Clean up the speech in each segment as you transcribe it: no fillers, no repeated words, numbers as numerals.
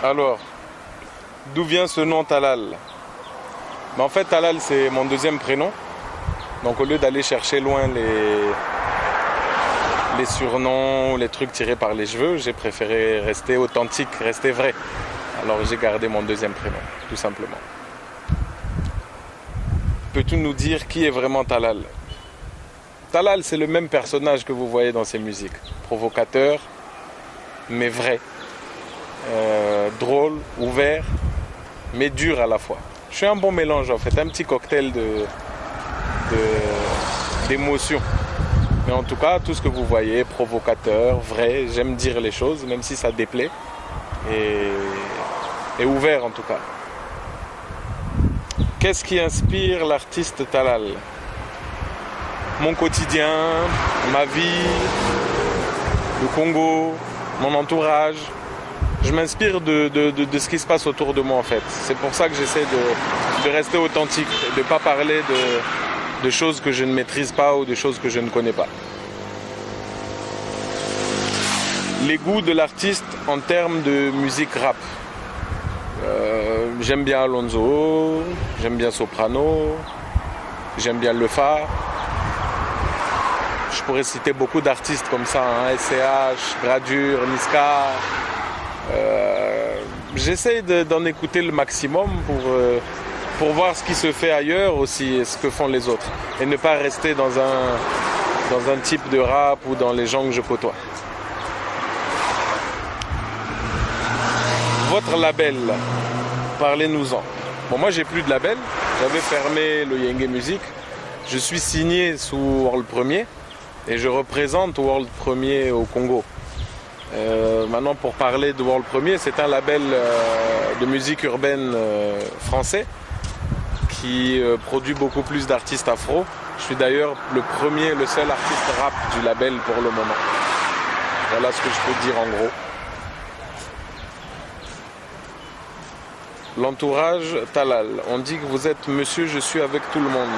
Alors, d'où vient ce nom Talal? En fait, Talal, c'est mon deuxième prénom. Donc, au lieu d'aller chercher loin les surnoms, les trucs tirés par les cheveux, j'ai préféré rester authentique, rester vrai. Alors, j'ai gardé mon deuxième prénom, tout simplement. Peux-tu nous dire qui est vraiment Talal? Talal, c'est le même personnage que vous voyez dans ses musiques. Provocateur, mais vrai. Drôle, ouvert, mais dur à la fois. Je suis un bon mélange en fait, un petit cocktail d'émotions. Mais en tout cas, tout ce que vous voyez, provocateur, vrai, j'aime dire les choses, même si ça déplaît, et ouvert en tout cas. Qu'est-ce qui inspire l'artiste Talal? Mon quotidien, ma vie, le Congo, mon entourage. Je m'inspire de ce qui se passe autour de moi en fait. C'est pour ça que j'essaie de rester authentique, de ne pas parler de choses que je ne maîtrise pas ou de choses que je ne connais pas. Les goûts de l'artiste en termes de musique rap. J'aime bien Alonso, j'aime bien Soprano, j'aime bien Lefa. Je pourrais citer beaucoup d'artistes comme ça, hein, SCH, Gradure, Niska. J'essaie d'en écouter le maximum pour voir ce qui se fait ailleurs aussi et ce que font les autres. Et ne pas rester dans un type de rap ou dans les gens que je côtoie. Votre label, parlez-nous-en. Bon, moi j'ai plus de label, j'avais fermé le Yenge Music. Je suis signé sous World Premier et je représente World Premier au Congo. Maintenant, pour parler de World Premier, c'est un label de musique urbaine français qui produit beaucoup plus d'artistes afro. Je suis d'ailleurs le seul artiste rap du label pour le moment. Voilà ce que je peux dire en gros. L'entourage Talal, on dit que vous êtes monsieur je suis avec tout le monde.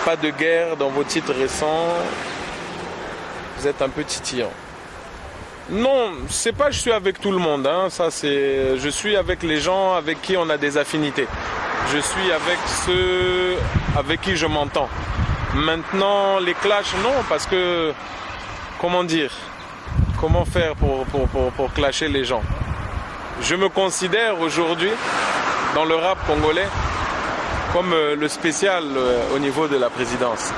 Pas de guerre dans vos titres récents. Vous êtes un peu titillant. Non, c'est pas je suis avec tout le monde, hein. Ça c'est, je suis avec les gens avec qui on a des affinités. Je suis avec ceux avec qui je m'entends. Maintenant, les clashs, non, parce que, comment dire, comment faire pour clasher les gens? Je me considère aujourd'hui, dans le rap congolais, comme le spécial au niveau de la présidence.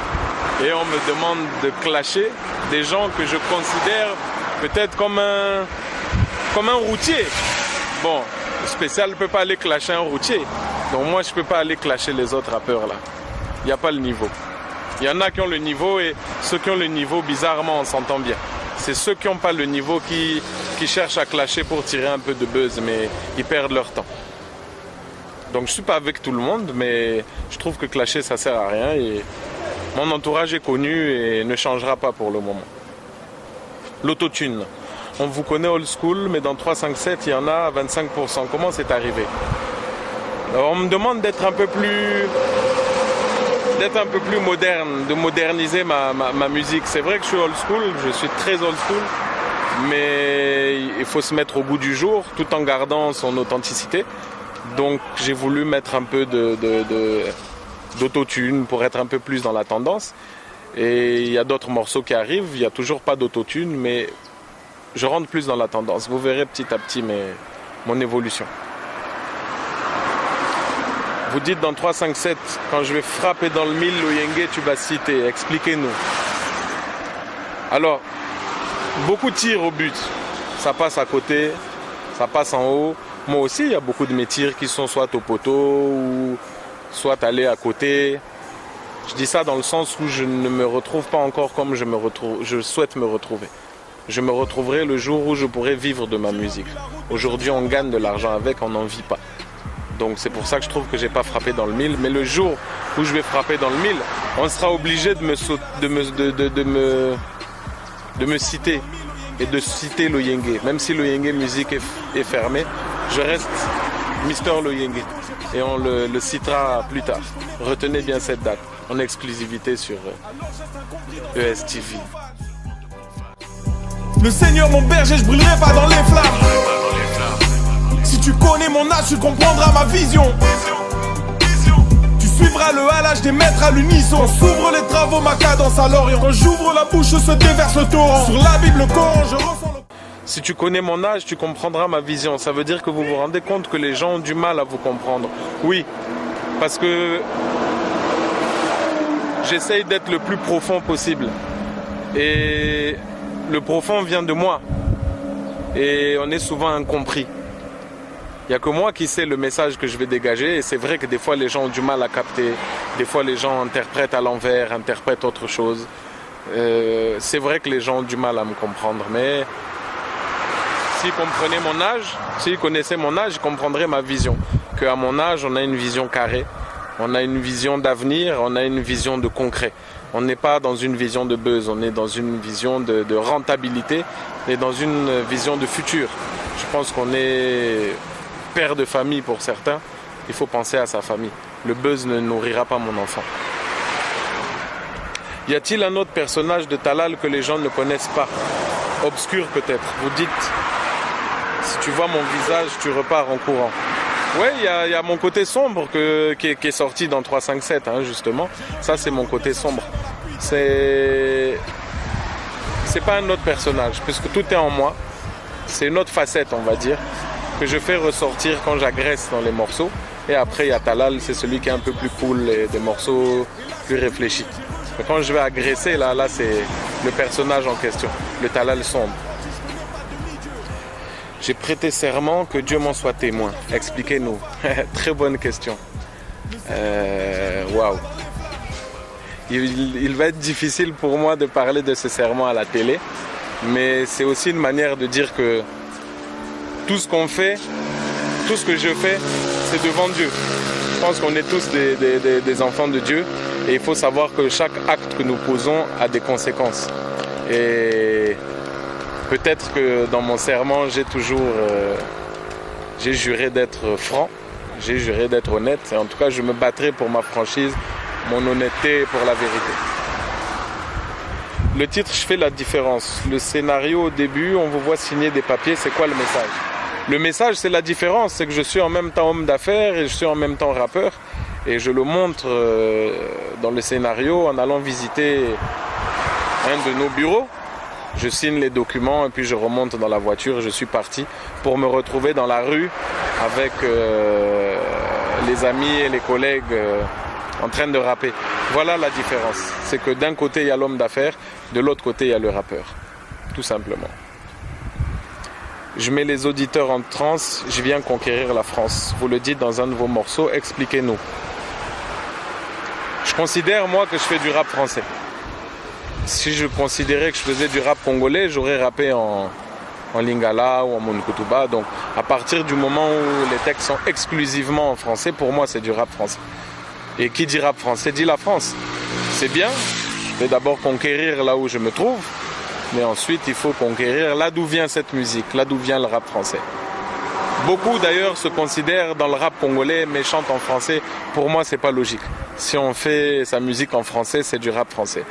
Et on me demande de clasher des gens que je considère peut-être comme un routier. Bon, le spécial ne peut pas aller clasher un routier. Donc moi, je ne peux pas aller clasher les autres rappeurs là. Il n'y a pas le niveau. Il y en a qui ont le niveau et ceux qui ont le niveau, bizarrement, on s'entend bien. C'est ceux qui n'ont pas le niveau qui cherchent à clasher pour tirer un peu de buzz, mais ils perdent leur temps. Donc je ne suis pas avec tout le monde, mais je trouve que clasher, ça ne sert à rien. Et mon entourage est connu et ne changera pas pour le moment. L'autotune. On vous connaît old school, mais dans 357, il y en a à 25%. Comment c'est arrivé? Alors, on me demande d'être un peu plus moderne, de moderniser ma musique. C'est vrai que je suis old school, je suis très old school, mais il faut se mettre au goût du jour tout en gardant son authenticité. Donc j'ai voulu mettre un peu d'autotune pour être un peu plus dans la tendance. Et il y a d'autres morceaux qui arrivent, il n'y a toujours pas d'autotune, mais je rentre plus dans la tendance. Vous verrez petit à petit mon évolution. Vous dites dans 357, quand je vais frapper dans le mille, Loyenge, tu vas citer. Expliquez-nous. Alors, beaucoup tirent au but. Ça passe à côté, ça passe en haut. Moi aussi, il y a beaucoup de mes tirs qui sont soit au poteau ou soit allés à côté. Je dis ça dans le sens où je ne me retrouve pas encore comme je souhaite me retrouver. Je me retrouverai le jour où je pourrai vivre de ma musique. Aujourd'hui, on gagne de l'argent avec, on n'en vit pas. Donc c'est pour ça que je trouve que j'ai pas frappé dans le mille. Mais le jour où je vais frapper dans le mille, on sera obligé de me citer. et de citer Loyenge. Même si Loyenge Musique est fermé, je reste Mister Loyenge. Et on le citera plus tard. Retenez bien cette date, en exclusivité sur ESTV. Le Seigneur mon berger, je brûlerai pas dans les flammes. Si tu connais mon âge, tu comprendras ma vision. Tu suivras le halage des maîtres à l'unisson. Quand s'ouvrent les travaux, ma cadence à l'Orient. Quand j'ouvre la bouche, se déverse le torrent. Sur la Bible, le Coran, je ressens le... Si tu connais mon âge, tu comprendras ma vision. Ça veut dire que vous vous rendez compte que les gens ont du mal à vous comprendre. Oui, parce que j'essaye d'être le plus profond possible. Et le profond vient de moi. Et on est souvent incompris. Il n'y a que moi qui sais le message que je vais dégager. Et c'est vrai que des fois, les gens ont du mal à capter. Des fois, les gens interprètent à l'envers, interprètent autre chose. C'est vrai que les gens ont du mal à me comprendre. Mais s'ils comprenaient mon âge, s'ils connaissaient mon âge, ils comprendraient ma vision. Qu'à mon âge, on a une vision carrée. On a une vision d'avenir, on a une vision de concret. On n'est pas dans une vision de buzz, on est dans une vision de rentabilité et dans une vision de futur. Je pense qu'on est père de famille pour certains. Il faut penser à sa famille. Le buzz ne nourrira pas mon enfant. Y a-t-il un autre personnage de Talal que les gens ne connaissent pas? Obscur peut-être. Vous dites, si tu vois mon visage, tu repars en courant. Oui, il y a mon côté sombre qui est sorti dans 357, hein, justement. Ça, c'est mon côté sombre. C'est pas un autre personnage, puisque tout est en moi. C'est une autre facette, on va dire, que je fais ressortir quand j'agresse dans les morceaux. Et après, il y a Talal, c'est celui qui est un peu plus cool et des morceaux plus réfléchis. Mais quand je vais agresser, là c'est le personnage en question, le Talal sombre. J'ai prêté serment, que Dieu m'en soit témoin. Expliquez-nous. Très bonne question. Waouh. Il va être difficile pour moi de parler de ce serment à la télé, mais c'est aussi une manière de dire que tout ce qu'on fait, tout ce que je fais, c'est devant Dieu. Je pense qu'on est tous des enfants de Dieu et il faut savoir que chaque acte que nous posons a des conséquences. Et peut-être que dans mon serment, j'ai juré d'être franc, j'ai juré d'être honnête. Et en tout cas, je me battrai pour ma franchise, mon honnêteté et pour la vérité. Le titre, je fais la différence. Le scénario, au début, on vous voit signer des papiers. C'est quoi le message? Le message, c'est la différence. C'est que je suis en même temps homme d'affaires et je suis en même temps rappeur. Et je le montre dans le scénario en allant visiter un de nos bureaux. Je signe les documents et puis je remonte dans la voiture. Je suis parti pour me retrouver dans la rue avec les amis et les collègues en train de rapper. Voilà la différence. C'est que d'un côté, il y a l'homme d'affaires, de l'autre côté, il y a le rappeur. Tout simplement. Je mets les auditeurs en transe, je viens conquérir la France. Vous le dites dans un de vos morceaux, expliquez-nous. Je considère, moi, que je fais du rap français. Si je considérais que je faisais du rap congolais, j'aurais rappé en lingala ou en monokutuba. Donc, à partir du moment où les textes sont exclusivement en français, pour moi, c'est du rap français. Et qui dit rap français dit la France. C'est bien, je vais d'abord conquérir là où je me trouve, mais ensuite, il faut conquérir là d'où vient cette musique, là d'où vient le rap français. Beaucoup d'ailleurs se considèrent dans le rap congolais mais chantent en français. Pour moi, c'est pas logique. Si on fait sa musique en français, c'est du rap français.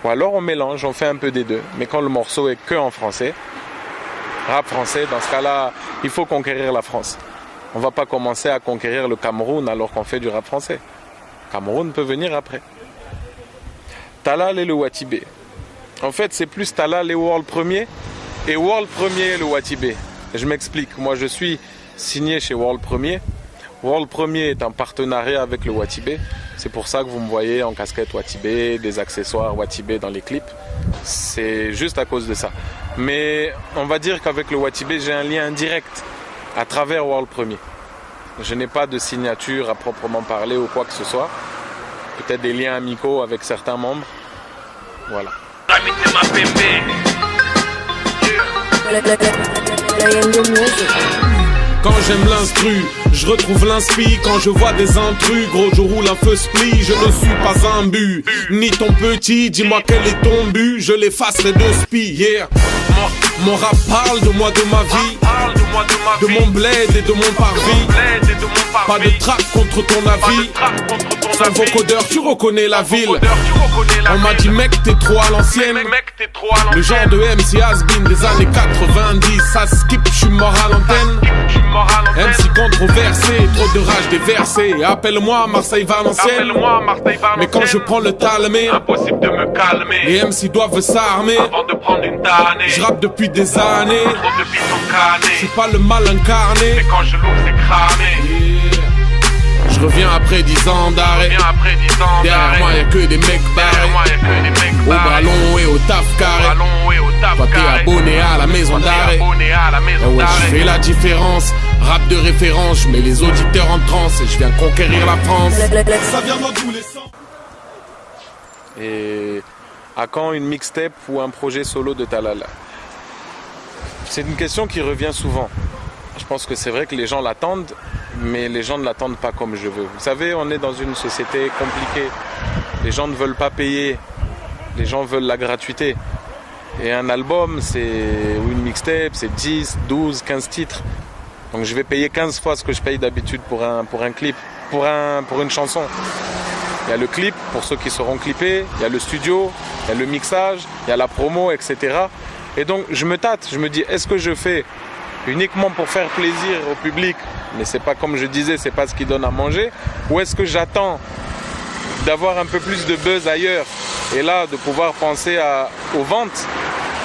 Ou alors on mélange, on fait un peu des deux. Mais quand le morceau est que en français, rap français, dans ce cas-là, il faut conquérir la France. On va pas commencer à conquérir le Cameroun alors qu'on fait du rap français. Cameroun peut venir après. Talal et le Watibé. En fait, c'est plus Talal et World Premier et World Premier et le Watibé. Je m'explique. Moi, je suis signé chez World Premier. World Premier est en partenariat avec le Watibé. C'est pour ça que vous me voyez en casquette Watibé, des accessoires Watibé dans les clips. C'est juste à cause de ça. Mais on va dire qu'avec le Watibé, j'ai un lien indirect à travers World Premier. Je n'ai pas de signature à proprement parler ou quoi que ce soit. Peut-être des liens amicaux avec certains membres. Voilà. Quand j'aime l'instru, je retrouve l'inspi. Quand je vois des intrus, gros je roule un feu split. Je ne suis pas un but, ni ton petit. Dis-moi quel est ton but, je l'effacerai de spi, yeah. Mon rap parle de moi, de ma vie, de mon bled et de mon parvis. Pas de trac contre ton avis. Sans vocodeur, tu reconnais la ville. On m'a dit mec t'es trop à l'ancienne. Le genre de MC has-been des années 90. Ça skip, je suis mort à l'antenne. MC controversé, trop de rage déversée. Appelle-moi Marseille Valenciennes. Mais quand je prends le talmé, impossible de me calmer. les MC doivent s'armer. Avant de prendre une tannée, Je rappe depuis des années. trop de billes sont cannées. Je suis pas le mal incarné. Mais quand je l'ouvre c'est cramé. Je reviens après 10 ans d'arrêt. Viens après 10 ans Derrière moi y'a que des mecs Derrière moi barrés. y'a que des mecs Au barrés. ballon et au taf Au carré. ballon et au taf Toi t'es carré. abonné à la maison Toi, t'es d'arrêt. abonné à la Ah maison ouais, je fais d'arrêt. la différence. Rap de référence, je mets les auditeurs en transe et je viens conquérir la France. Ça vient dans tous les sens. Et à quand une mixtape ou un projet solo de Talal? C'est une question qui revient souvent. Je pense que c'est vrai que les gens l'attendent, mais les gens ne l'attendent pas comme je veux. Vous savez, on est dans une société compliquée. Les gens ne veulent pas payer. Les gens veulent la gratuité. Et un album, ou une mixtape, c'est 10, 12, 15 titres. Donc je vais payer 15 fois ce que je paye d'habitude pour un clip, pour une chanson. Il y a le clip pour ceux qui seront clippés, il y a le studio, il y a le mixage, il y a la promo, etc. Et donc je me tâte, je me dis est-ce que je fais uniquement pour faire plaisir au public, mais c'est pas comme je disais, c'est pas ce qui donne à manger, ou est-ce que j'attends d'avoir un peu plus de buzz ailleurs et là de pouvoir penser aux ventes,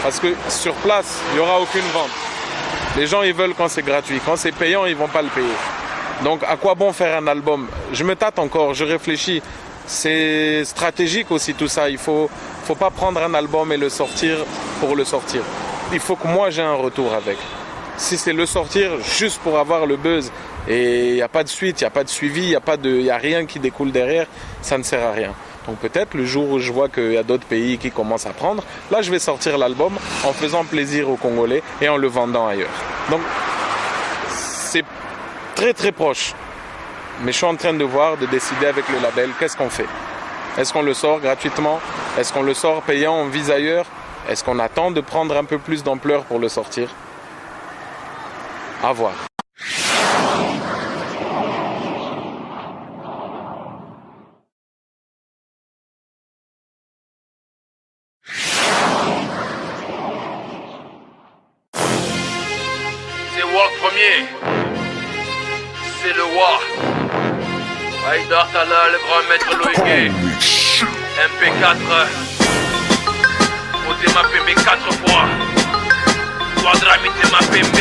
parce que sur place il n'y aura aucune vente. Les gens ils veulent quand c'est gratuit, quand c'est payant ils vont pas le payer. Donc à quoi bon faire un album? Je me tâte encore, je réfléchis. C'est stratégique aussi tout ça. Il faut pas prendre un album et le sortir pour le sortir. Il faut que moi j'ai un retour avec. Si c'est le sortir juste pour avoir le buzz et il n'y a pas de suite, il n'y a pas de suivi, il n'y a rien qui découle derrière, ça ne sert à rien. Donc peut-être le jour où je vois qu'il y a d'autres pays qui commencent à prendre, là je vais sortir l'album en faisant plaisir aux Congolais et en le vendant ailleurs. Donc c'est très très proche. Mais je suis en train de décider avec le label, qu'est-ce qu'on fait? Est-ce qu'on le sort gratuitement? Est-ce qu'on le sort payant, on vise ailleurs? Est-ce qu'on attend de prendre un peu plus d'ampleur pour le sortir? À voir. C'est World premier. C'est le Wa. Haïdar Talla, le grand maître Loïgué. MP4. Posez ma PB 4 fois. Quadramité ma PB.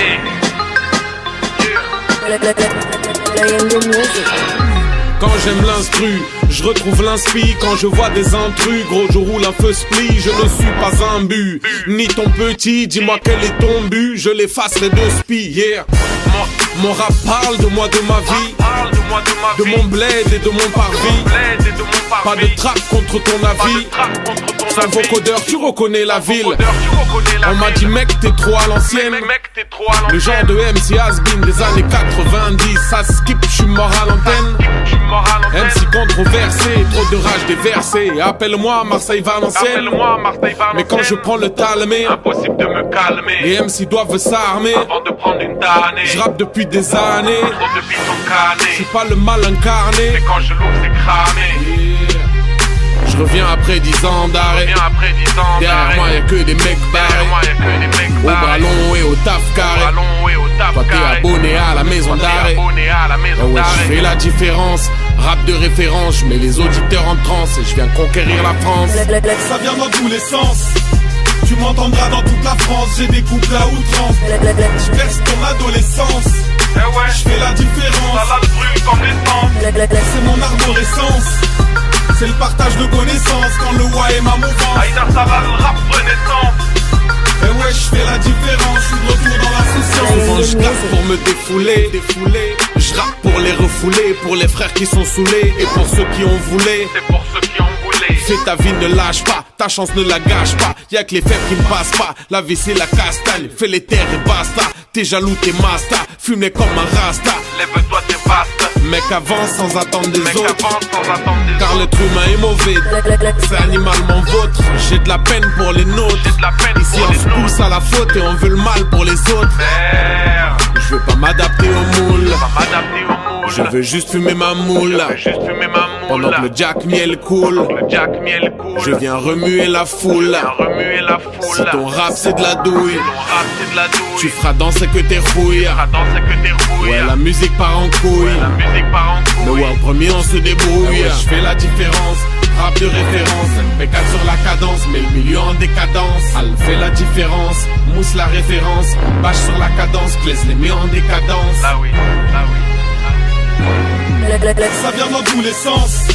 Quand j'aime l'instru, je retrouve l'inspi. Quand je vois des intrus, gros je roule un feu split. Je ne suis pas un but, ni ton petit. Dis-moi quel est ton but, je l'effacerai de spi. Yeah. Mon rap parle de moi, de ma vie, de mon bled et de mon parvis. Pas de trac contre ton avis. Sans vocodeur, tu reconnais la ville. On m'a dit mec t'es trop à l'ancienne. Le genre de MC has-been des années 90. Ça skip, je suis mort à l'antenne. MC controversé, trop de rage déversée. Appelle-moi Marseille Valenciennes. Mais quand je prends le talmé, impossible de me calmer. les MC doivent s'armer. Avant de prendre une tannée, Je rappe depuis des années. trop de billes sont Je suis cannées. pas le mal incarné. Mais quand je l'ouvre c'est cramé. Je reviens après 10 ans d'arrêt. Viens après 10 ans Derrière moi y'a que des mecs Derrière moi barrés. y'a que des mecs Au barrés. ballon et au taf Au carré. ballon et au taf Toi t'es carré. abonné à la maison Toi, t'es d'arrêt. abonné à la Ah maison ouais, je fais d'arrêt. la différence. Rap de référence, je mets les auditeurs en transe et je viens conquérir la France. Ça vient dans tous les sens. Tu m'entendras dans toute la France. J'ai des couples à outrance. Je perce ton adolescence. Eh ouais, Je fais la différence. ça la brûle comme l'essence. C'est mon arborescence. C'est le partage de connaissances. Quand le wa est ma mouvance. Haïdar Talla, le rap renaissance. Et ouais, je fais la différence. Je suis de retour dans la session. Souvent je tape pour me défouler. Je rappe pour les refouler, pour les frères qui sont saoulés et pour ceux qui ont voulu. C'est pour ceux qui ont voulu. Fais ta vie, ne lâche pas, ta chance ne la gâche pas. Y'a que les faibles qui ne passent pas, la vie c'est la castagne. Fais les terres et basta, t'es jaloux, t'es masta. Fume-les comme un rasta. Lève-toi, t'es Mec avance sans attendre des autres. Car l'être humain est mauvais, c'est animalement vôtre. J'ai de la peine pour les nôtres. Ici on se pousse à la faute et on veut le mal pour les autres. Je veux pas m'adapter au moule, je veux juste fumer ma moule. Pendant que le Jack Miel coule, je viens remuer la foule. Si ton rap c'est de la douille, tu feras danser que tes rouilles. Ouais, la musique part en couille, mais ouais, en premier on se débrouille. Je fais la différence, rap de référence. MP4 sur la cadence, mais le milieu en décadence. Al fait la différence, mousse la référence. Bâche sur la cadence, Claise les met en décadence. Ça vient dans tous les sens.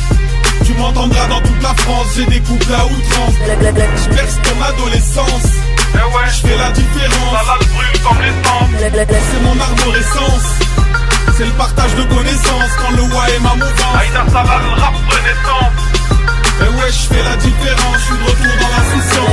Tu m'entendras dans toute la France. J'ai des couples à outrance. Je perce ton adolescence. Je fais la différence. C'est mon arborescence. C'est le partage de connaissances. Quand le wa est ma mouvance. Aïda Salah, le rap renaissance. Et ouais, je fais la différence. Je suis de retour dans l'insouciance.